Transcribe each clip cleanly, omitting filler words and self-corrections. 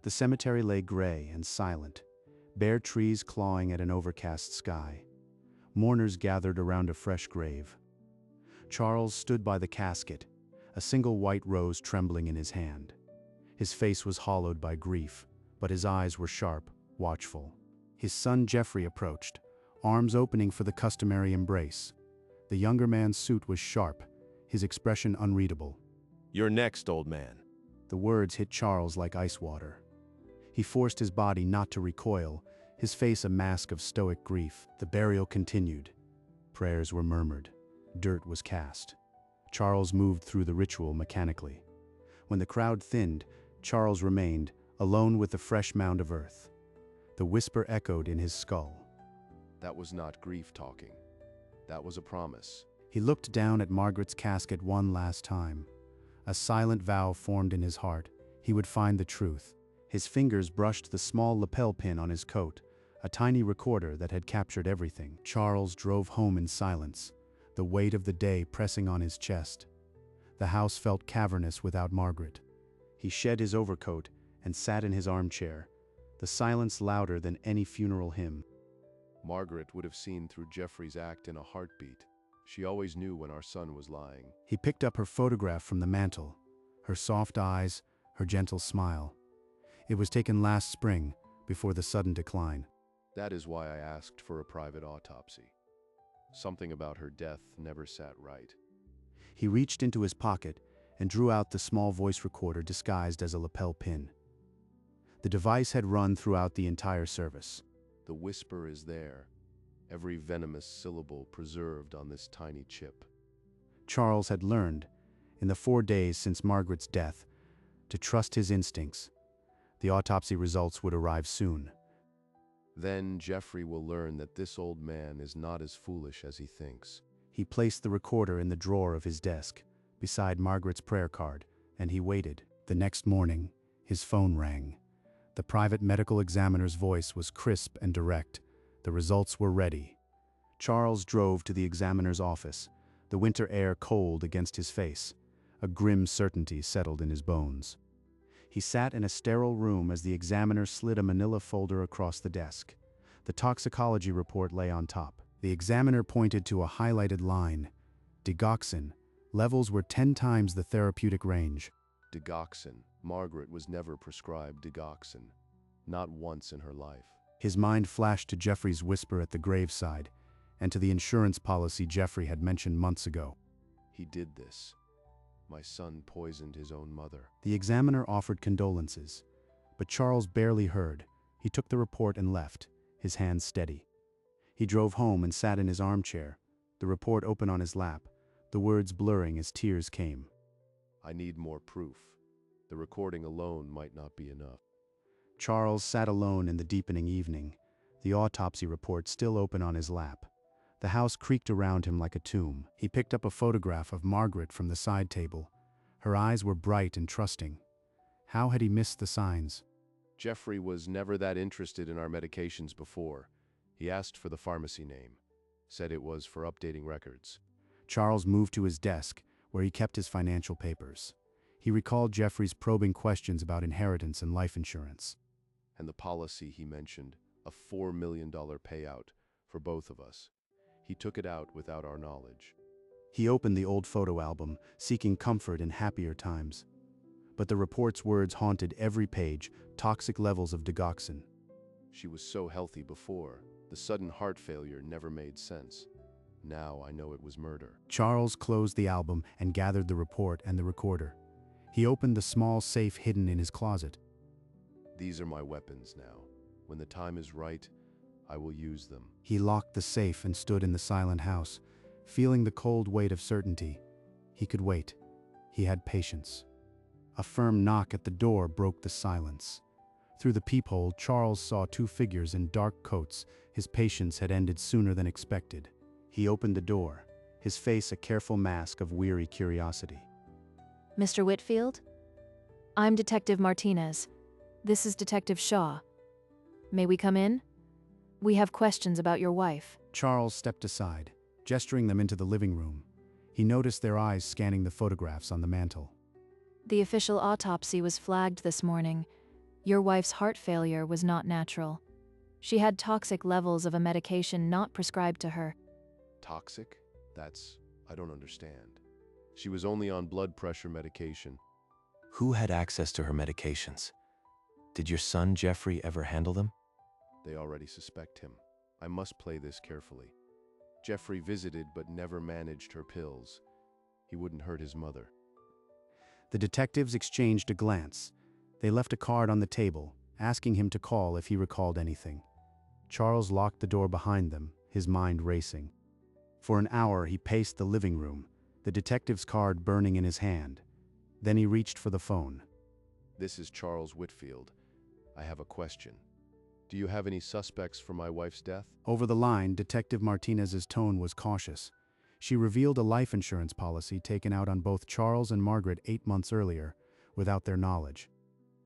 The cemetery lay gray and silent, bare trees clawing at an overcast sky. Mourners gathered around a fresh grave. Charles stood by the casket, a single white rose trembling in his hand. His face was hollowed by grief, but his eyes were sharp, watchful. His son Geoffrey approached, arms opening for the customary embrace. The younger man's suit was sharp, his expression unreadable. "You're next, old man." The words hit Charles like ice water. He forced his body not to recoil, his face a mask of stoic grief. The burial continued. Prayers were murmured. Dirt was cast. Charles moved through the ritual mechanically. When the crowd thinned, Charles remained, alone with the fresh mound of earth. The whisper echoed in his skull. That was not grief talking. That was a promise. He looked down at Margaret's casket one last time. A silent vow formed in his heart. He would find the truth. His fingers brushed the small lapel pin on his coat, a tiny recorder that had captured everything. Charles drove home in silence, the weight of the day pressing on his chest. The house felt cavernous without Margaret. He shed his overcoat and sat in his armchair, the silence louder than any funeral hymn. Margaret would have seen through Geoffrey's act in a heartbeat. She always knew when our son was lying. He picked up her photograph from the mantel, her soft eyes, her gentle smile. It was taken last spring, before the sudden decline. That is why I asked for a private autopsy. Something about her death never sat right. He reached into his pocket and drew out the small voice recorder disguised as a lapel pin. The device had run throughout the entire service. The whisper is there, every venomous syllable preserved on this tiny chip. Charles had learned, in the 4 days since Margaret's death, to trust his instincts. The autopsy results would arrive soon. Then Geoffrey will learn that this old man is not as foolish as he thinks. He placed the recorder in the drawer of his desk, beside Margaret's prayer card, and he waited. The next morning, his phone rang. The private medical examiner's voice was crisp and direct. The results were ready. Charles drove to the examiner's office, the winter air cold against his face. A grim certainty settled in his bones. He sat in a sterile room as the examiner slid a manila folder across the desk. The toxicology report lay on top. The examiner pointed to a highlighted line. Digoxin. Levels were 10 times the therapeutic range. Digoxin. Margaret was never prescribed digoxin. Not once in her life. His mind flashed to Geoffrey's whisper at the graveside, and to the insurance policy Geoffrey had mentioned months ago. He did this. My son poisoned his own mother. The examiner offered condolences, but Charles barely heard. He took the report and left, his hands steady. He drove home and sat in his armchair, the report open on his lap, the words blurring as tears came. I need more proof. The recording alone might not be enough. Charles sat alone in the deepening evening, the autopsy report still open on his lap. The house creaked around him like a tomb. He picked up a photograph of Margaret from the side table. Her eyes were bright and trusting. How had he missed the signs? Geoffrey was never that interested in our medications before. He asked for the pharmacy name, said it was for updating records. Charles moved to his desk, where he kept his financial papers. He recalled Geoffrey's probing questions about inheritance and life insurance. And the policy he mentioned, a $4 million payout for both of us. He took it out without our knowledge. He opened the old photo album, seeking comfort in happier times. But the report's words haunted every page, toxic levels of digoxin. She was so healthy before. The sudden heart failure never made sense. Now I know it was murder. Charles closed the album and gathered the report and the recorder. He opened the small safe hidden in his closet. These are my weapons now. When the time is right, I will use them. He locked the safe and stood in the silent house, feeling the cold weight of certainty. He could wait. He had patience. A firm knock at the door broke the silence. Through the peephole, Charles saw 2 figures in dark coats. His patience had ended sooner than expected. He opened the door, his face a careful mask of weary curiosity. Mr. Whitfield? I'm Detective Martinez. This is Detective Shaw. May we come in? We have questions about your wife. Charles stepped aside, gesturing them into the living room. He noticed their eyes scanning the photographs on the mantel. The official autopsy was flagged this morning. Your wife's heart failure was not natural. She had toxic levels of a medication not prescribed to her. Toxic? I don't understand. She was only on blood pressure medication. Who had access to her medications? Did your son Jeffrey ever handle them? They already suspect him. I must play this carefully. Jeffrey visited but never managed her pills. He wouldn't hurt his mother. The detectives exchanged a glance. They left a card on the table, asking him to call if he recalled anything. Charles locked the door behind them, his mind racing. For an hour he paced the living room, the detective's card burning in his hand. Then he reached for the phone. This is Charles Whitfield. I have a question. Do you have any suspects for my wife's death? Over the line, Detective Martinez's tone was cautious. She revealed a life insurance policy taken out on both Charles and Margaret 8 months earlier, without their knowledge.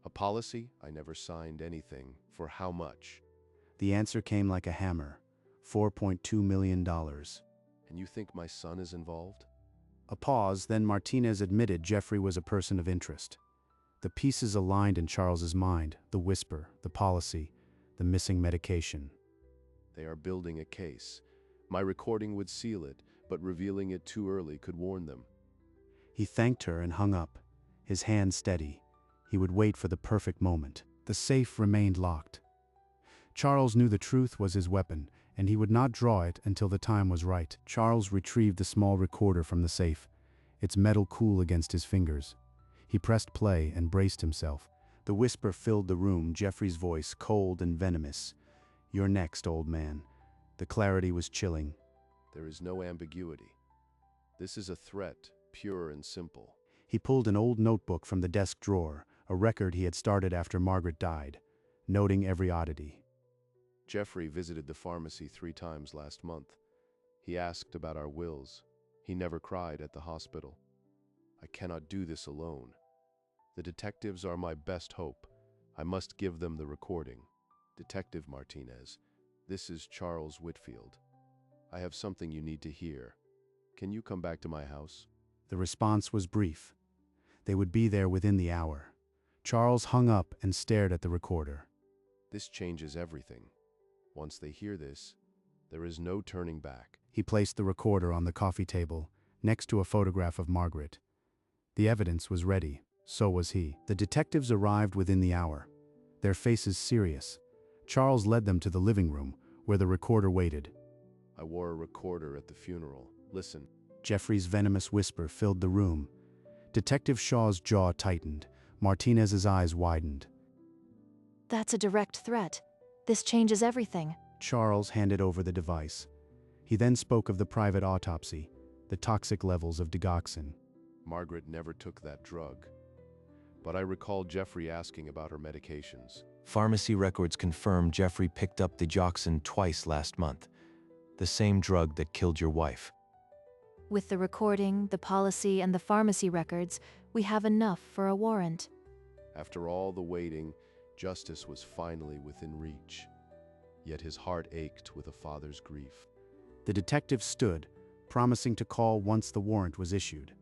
A policy? I never signed anything. For how much? The answer came like a hammer. $4.2 million. And you think my son is involved? A pause, then Martinez admitted Jeffrey was a person of interest. The pieces aligned in Charles's mind, the whisper, the policy, the missing medication. They are building a case. My recording would seal it, but revealing it too early could warn them. He thanked her and hung up, his hand steady. He would wait for the perfect moment. The safe remained locked. Charles knew the truth was his weapon, and he would not draw it until the time was right. Charles retrieved the small recorder from the safe, its metal cool against his fingers. He pressed play and braced himself. The whisper filled the room, Jeffrey's voice cold and venomous. "You're next, old man." The clarity was chilling. There is no ambiguity. This is a threat, pure and simple. He pulled an old notebook from the desk drawer, a record he had started after Margaret died, noting every oddity. Jeffrey visited the pharmacy 3 times last month. He asked about our wills. He never cried at the hospital. I cannot do this alone. The detectives are my best hope. I must give them the recording. Detective Martinez, this is Charles Whitfield. I have something you need to hear. Can you come back to my house? The response was brief. They would be there within the hour. Charles hung up and stared at the recorder. This changes everything. Once they hear this, there is no turning back. He placed the recorder on the coffee table, next to a photograph of Margaret. The evidence was ready. So was he. The detectives arrived within the hour, their faces serious. Charles led them to the living room, where the recorder waited. I wore a recorder at the funeral. Listen. Jeffrey's venomous whisper filled the room. Detective Shaw's jaw tightened. Martinez's eyes widened. That's a direct threat. This changes everything. Charles handed over the device. He then spoke of the private autopsy, the toxic levels of digoxin. Margaret never took that drug. But I recall Jeffrey asking about her medications. Pharmacy records confirm Jeffrey picked up digoxin twice last month, the same drug that killed your wife. With the recording, the policy, and the pharmacy records, we have enough for a warrant. After all the waiting, justice was finally within reach. Yet his heart ached with a father's grief. The detective stood, promising to call once the warrant was issued.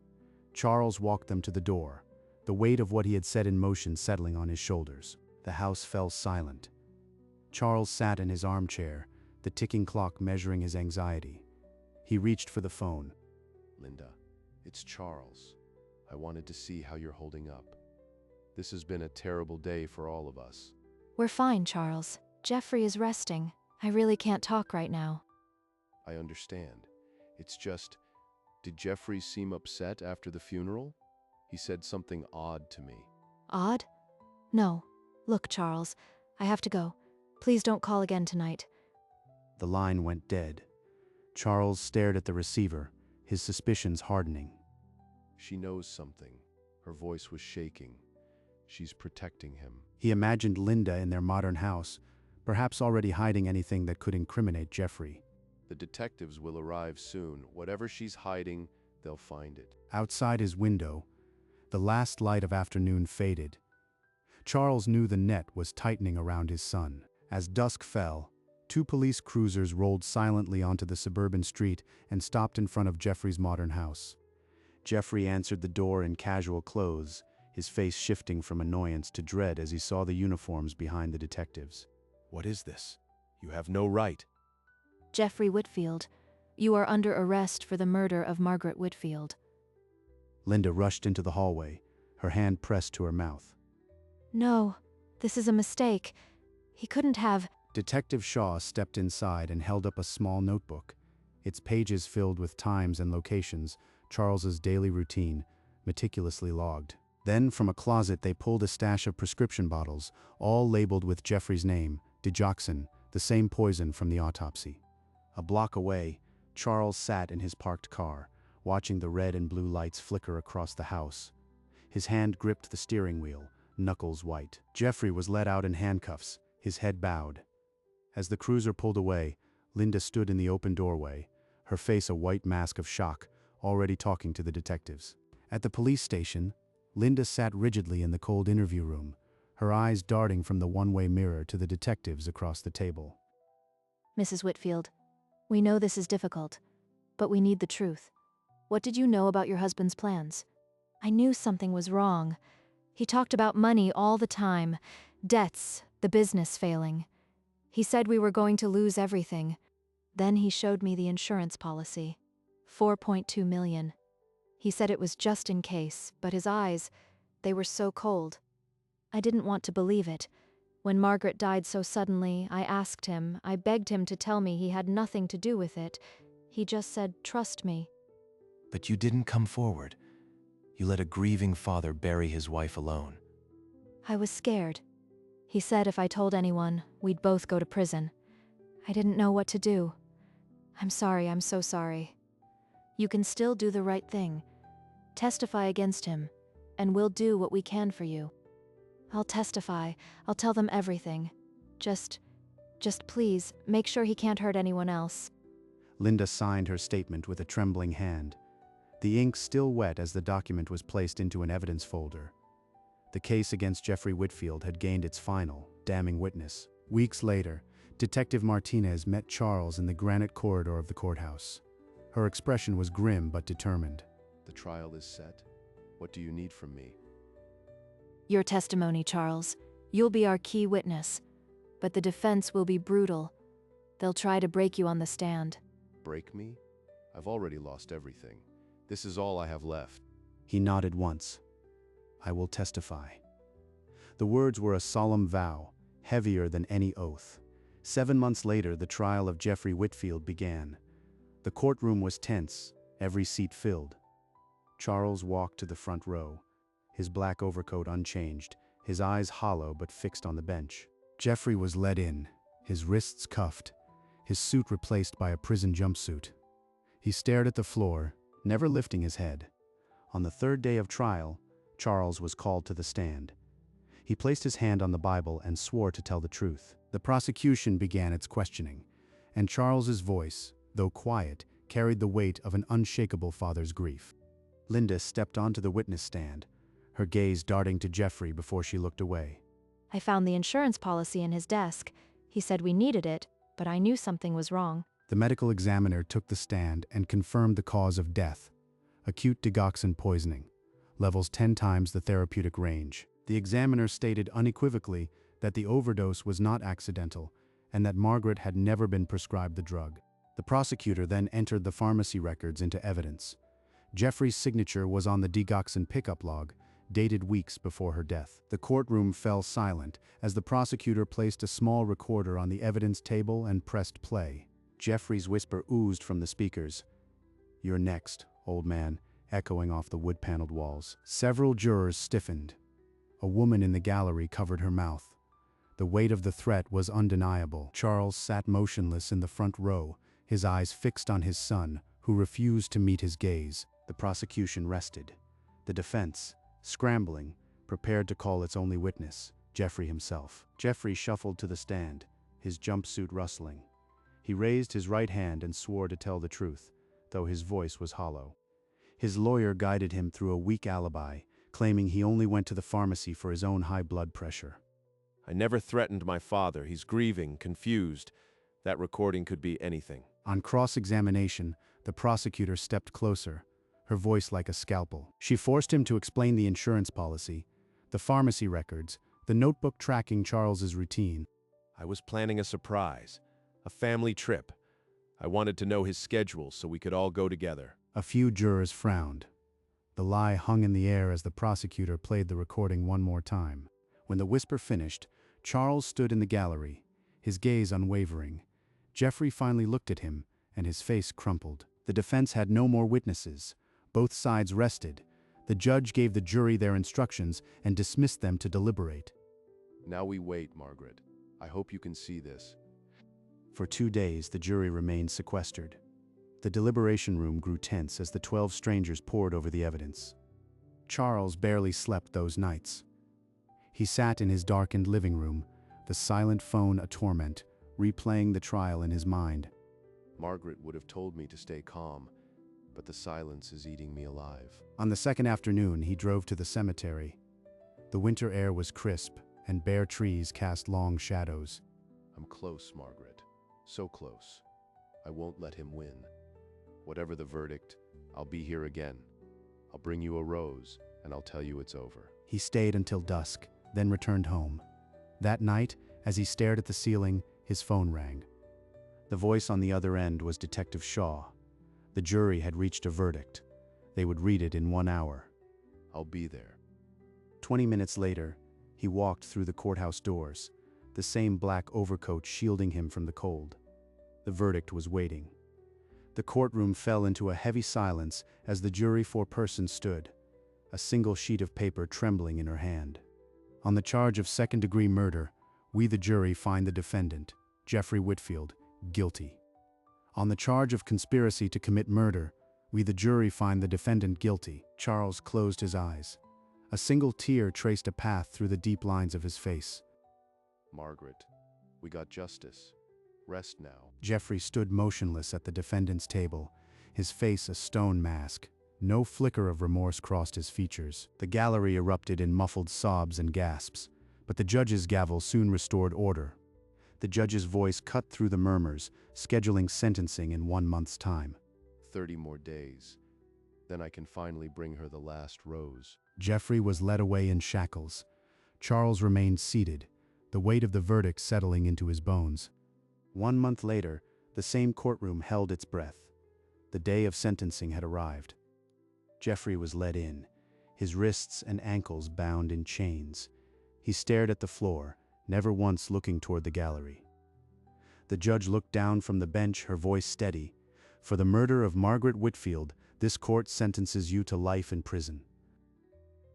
Charles walked them to the door, the weight of what he had set in motion settling on his shoulders. The house fell silent. Charles sat in his armchair, the ticking clock measuring his anxiety. He reached for the phone. Linda, it's Charles. I wanted to see how you're holding up. This has been a terrible day for all of us. We're fine, Charles. Jeffrey is resting. I really can't talk right now. I understand. It's just, did Jeffrey seem upset after the funeral? He said something odd to me. Odd? No. Look, Charles, I have to go. Please don't call again tonight. The line went dead. Charles stared at the receiver, his suspicions hardening. She knows something. Her voice was shaking. She's protecting him. He imagined Linda in their modern house, perhaps already hiding anything that could incriminate Jeffrey. The detectives will arrive soon. Whatever she's hiding, they'll find it. Outside his window, the last light of afternoon faded. Charles knew the net was tightening around his son. As dusk fell, 2 police cruisers rolled silently onto the suburban street and stopped in front of Jeffrey's modern house. Jeffrey answered the door in casual clothes, his face shifting from annoyance to dread as he saw the uniforms behind the detectives. What is this? You have no right. Jeffrey Whitfield, you are under arrest for the murder of Margaret Whitfield. Linda rushed into the hallway, her hand pressed to her mouth. No, this is a mistake. He couldn't have. Detective Shaw stepped inside and held up a small notebook, its pages filled with times and locations, Charles's daily routine, meticulously logged. Then, from a closet, they pulled a stash of prescription bottles, all labeled with Jeffrey's name, digoxin, the same poison from the autopsy. A block away, Charles sat in his parked car, watching the red and blue lights flicker across the house. His hand gripped the steering wheel, knuckles white. Jeffrey was let out in handcuffs, his head bowed. As the cruiser pulled away, Linda stood in the open doorway, her face a white mask of shock, already talking to the detectives. At the police station, Linda sat rigidly in the cold interview room, her eyes darting from the one-way mirror to the detectives across the table. Mrs. Whitfield, we know this is difficult, but we need the truth. What did you know about your husband's plans? I knew something was wrong. He talked about money all the time, debts, the business failing. He said we were going to lose everything. Then he showed me the insurance policy. 4.2 million. He said it was just in case, but his eyes, they were so cold. I didn't want to believe it. When Margaret died so suddenly, I asked him, I begged him to tell me he had nothing to do with it. He just said, trust me. But you didn't come forward. You let a grieving father bury his wife alone. I was scared. He said if I told anyone, we'd both go to prison. I didn't know what to do. I'm sorry, I'm so sorry. You can still do the right thing. Testify against him, and we'll do what we can for you. I'll testify. I'll tell them everything. Just please, make sure he can't hurt anyone else. Linda signed her statement with a trembling hand, the ink still wet as the document was placed into an evidence folder. The case against Jeffrey Whitfield had gained its final, damning witness. Weeks later, Detective Martinez met Charles in the granite corridor of the courthouse. Her expression was grim but determined. The trial is set. What do you need from me? Your testimony, Charles. You'll be our key witness. But the defense will be brutal. They'll try to break you on the stand. Break me? I've already lost everything. This is all I have left. He nodded once. I will testify. The words were a solemn vow, heavier than any oath. 7 months later, the trial of Jeffrey Whitfield began. The courtroom was tense, every seat filled. Charles walked to the front row, his black overcoat unchanged, his eyes hollow but fixed on the bench. Jeffrey was led in, his wrists cuffed, his suit replaced by a prison jumpsuit. He stared at the floor, never lifting his head. On the third day of trial, Charles was called to the stand. He placed his hand on the Bible and swore to tell the truth. The prosecution began its questioning, and Charles's voice, though quiet, carried the weight of an unshakable father's grief. Linda stepped onto the witness stand, her gaze darting to Jeffrey before she looked away. I found the insurance policy in his desk. He said we needed it, but I knew something was wrong. The medical examiner took the stand and confirmed the cause of death: acute digoxin poisoning, levels 10 times the therapeutic range. The examiner stated unequivocally that the overdose was not accidental and that Margaret had never been prescribed the drug. The prosecutor then entered the pharmacy records into evidence. Jeffrey's signature was on the digoxin pickup log, dated weeks before her death. The courtroom fell silent as the prosecutor placed a small recorder on the evidence table and pressed play. Jeffrey's whisper oozed from the speakers. "You're next, old man," echoing off the wood-paneled walls. Several jurors stiffened. A woman in the gallery covered her mouth. The weight of the threat was undeniable. Charles sat motionless in the front row, his eyes fixed on his son, who refused to meet his gaze. The prosecution rested. The defense, scrambling, prepared to call its only witness, Jeffrey himself. Jeffrey shuffled to the stand, his jumpsuit rustling. He raised his right hand and swore to tell the truth, though his voice was hollow. His lawyer guided him through a weak alibi, claiming he only went to the pharmacy for his own high blood pressure. I never threatened my father. He's grieving, confused. That recording could be anything. On cross-examination, the prosecutor stepped closer, her voice like a scalpel. She forced him to explain the insurance policy, The pharmacy records, the notebook tracking Charles's routine. I was planning a surprise, a family trip. I wanted to know his schedule so we could all go together. A few jurors frowned. The lie hung in the air as the prosecutor played the recording one more time. When the whisper finished, Charles stood in the gallery, his gaze unwavering. Jeffrey finally looked at him, and his face crumpled. The defense had no more witnesses. Both sides rested. The judge gave the jury their instructions and dismissed them to deliberate. Now we wait, Margaret. I hope you can see this. For 2 days, the jury remained sequestered. The deliberation room grew tense as the 12 strangers pored over the evidence. Charles barely slept those nights. He sat in his darkened living room, the silent phone a torment, replaying the trial in his mind. Margaret would have told me to stay calm, but the silence is eating me alive. On the second afternoon, he drove to the cemetery. The winter air was crisp, and bare trees cast long shadows. I'm close, Margaret. So close. I won't let him win. Whatever the verdict, I'll be here again. I'll bring you a rose, and I'll tell you it's over. He stayed until dusk, then returned home. That night, as he stared at the ceiling, his phone rang. The voice on the other end was Detective Shaw. The jury had reached a verdict. They would read it in 1 hour. I'll be there. 20 minutes later, he walked through the courthouse doors, the same black overcoat shielding him from the cold. The verdict was waiting. The courtroom fell into a heavy silence as the jury foreperson stood, a single sheet of paper trembling in her hand. On the charge of second-degree murder, we the jury find the defendant, Jeffrey Whitfield, guilty. On the charge of conspiracy to commit murder, we the jury find the defendant guilty. Charles closed his eyes. A single tear traced a path through the deep lines of his face. Margaret, we got justice. Rest now. Jeffrey stood motionless at the defendant's table, his face a stone mask. No flicker of remorse crossed his features. The gallery erupted in muffled sobs and gasps, but the judge's gavel soon restored order. The judge's voice cut through the murmurs, scheduling sentencing in 1 month's time. 30 more days. Then I can finally bring her the last rose. Jeffrey was led away in shackles. Charles remained seated, the weight of the verdict settling into his bones. 1 month later, the same courtroom held its breath. The day of sentencing had arrived. Jeffrey was led in, his wrists and ankles bound in chains. He stared at the floor, never once looking toward the gallery. The judge looked down from the bench, her voice steady. For the murder of Margaret Whitfield, this court sentences you to life in prison.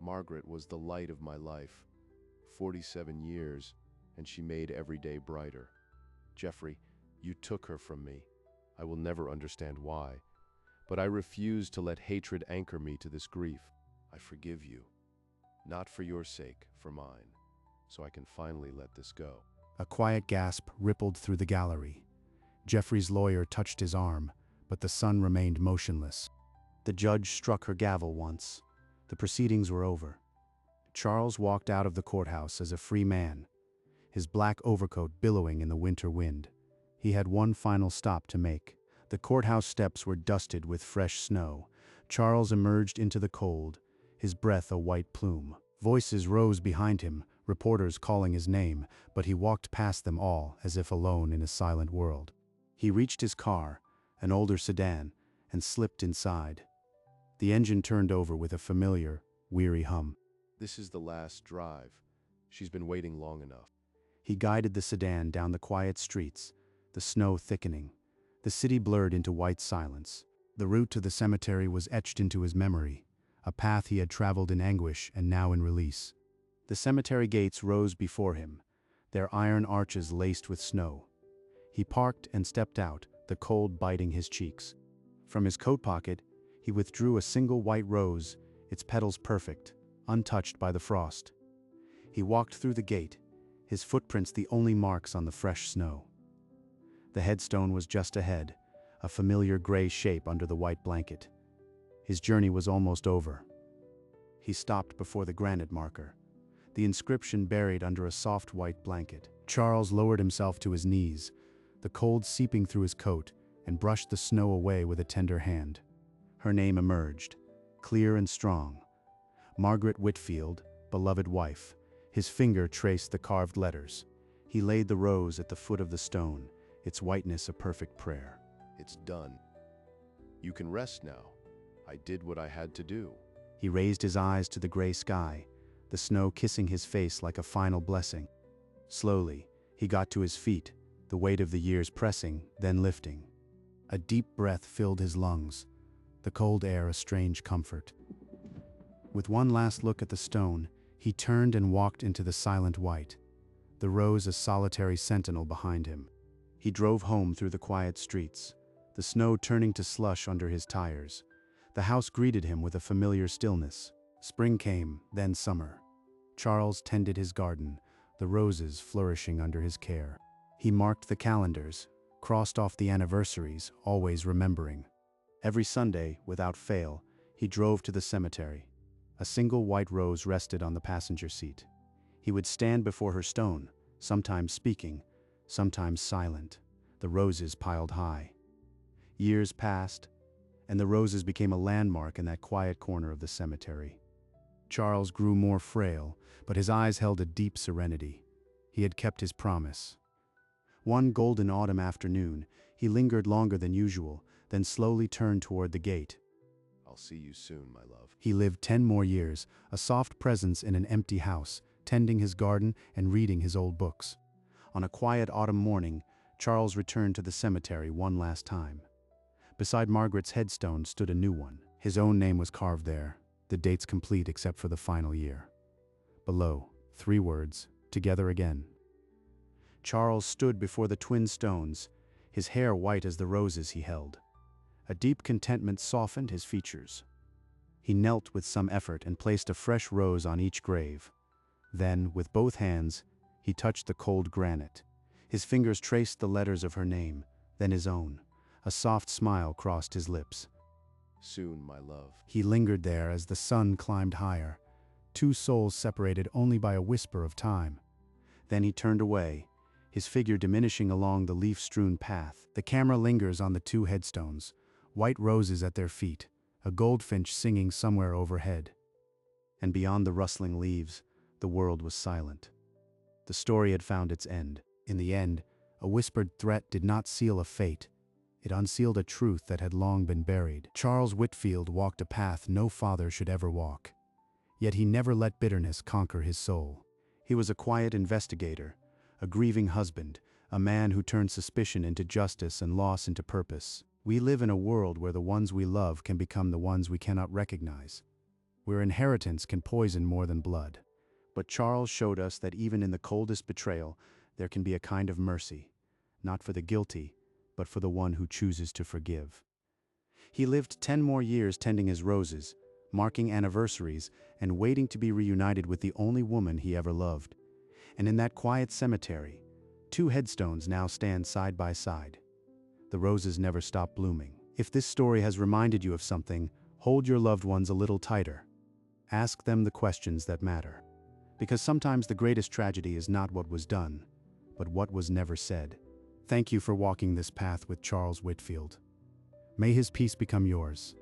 Margaret was the light of my life. 47 years, and she made every day brighter. Jeffrey, you took her from me. I will never understand why, but I refuse to let hatred anchor me to this grief. I forgive you, not for your sake, for mine, so I can finally let this go. A quiet gasp rippled through the gallery. Jeffrey's lawyer touched his arm, but the son remained motionless. The judge struck her gavel once. The proceedings were over. Charles walked out of the courthouse as a free man, his black overcoat billowing in the winter wind. He had one final stop to make. The courthouse steps were dusted with fresh snow. Charles emerged into the cold, his breath a white plume. Voices rose behind him, reporters calling his name, but he walked past them all as if alone in a silent world. He reached his car, an older sedan, and slipped inside. The engine turned over with a familiar, weary hum. This is the last drive. She's been waiting long enough. He guided the sedan down the quiet streets, the snow thickening. The city blurred into white silence. The route to the cemetery was etched into his memory, a path he had traveled in anguish and now in release. The cemetery gates rose before him, their iron arches laced with snow. He parked and stepped out, the cold biting his cheeks. From his coat pocket, he withdrew a single white rose, its petals perfect, untouched by the frost. He walked through the gate, his footprints the only marks on the fresh snow. The headstone was just ahead, a familiar gray shape under the white blanket. His journey was almost over. He stopped before the granite marker, the inscription buried under a soft white blanket. Charles lowered himself to his knees, the cold seeping through his coat, and brushed the snow away with a tender hand. Her name emerged, clear and strong. Margaret Whitfield, beloved wife. His finger traced the carved letters. He laid the rose at the foot of the stone, its whiteness a perfect prayer. It's done. You can rest now. I did what I had to do. He raised his eyes to the gray sky, the snow kissing his face like a final blessing. Slowly, he got to his feet, the weight of the years pressing, then lifting. A deep breath filled his lungs, the cold air a strange comfort. With one last look at the stone, he turned and walked into the silent white, the rose a solitary sentinel behind him. He drove home through the quiet streets, the snow turning to slush under his tires. The house greeted him with a familiar stillness. Spring came, then summer. Charles tended his garden, the roses flourishing under his care. He marked the calendars, crossed off the anniversaries, always remembering. Every Sunday, without fail, he drove to the cemetery. A single white rose rested on the passenger seat. He would stand before her stone, sometimes speaking, sometimes silent, the roses piled high. Years passed, and the roses became a landmark in that quiet corner of the cemetery. Charles grew more frail, but his eyes held a deep serenity. He had kept his promise. One golden autumn afternoon, he lingered longer than usual, then slowly turned toward the gate. I'll see you soon, my love. He lived 10 more years, a soft presence in an empty house, tending his garden and reading his old books. On a quiet autumn morning, Charles returned to the cemetery one last time. Beside Margaret's headstone stood a new one. His own name was carved there, the dates complete except for the final year. Below, 3 words, together again. Charles stood before the twin stones, his hair white as the roses he held. A deep contentment softened his features. He knelt with some effort and placed a fresh rose on each grave. Then, with both hands, he touched the cold granite. His fingers traced the letters of her name, then his own. A soft smile crossed his lips. Soon, my love. He lingered there as the sun climbed higher, 2 souls separated only by a whisper of time. Then he turned away, his figure diminishing along the leaf-strewn path. The camera lingers on the 2 headstones, white roses at their feet, a goldfinch singing somewhere overhead. And beyond the rustling leaves, the world was silent. The story had found its end. In the end, a whispered threat did not seal a fate. It unsealed a truth that had long been buried. Charles Whitfield walked a path no father should ever walk. Yet he never let bitterness conquer his soul. He was a quiet investigator, a grieving husband, a man who turned suspicion into justice and loss into purpose. We live in a world where the ones we love can become the ones we cannot recognize, where inheritance can poison more than blood. But Charles showed us that even in the coldest betrayal, there can be a kind of mercy, not for the guilty, but for the one who chooses to forgive. He lived 10 more years tending his roses, marking anniversaries, and waiting to be reunited with the only woman he ever loved. And in that quiet cemetery, 2 headstones now stand side by side. The roses never stop blooming. If this story has reminded you of something, hold your loved ones a little tighter. Ask them the questions that matter. Because sometimes the greatest tragedy is not what was done, but what was never said. Thank you for walking this path with Charles Whitfield. May his peace become yours.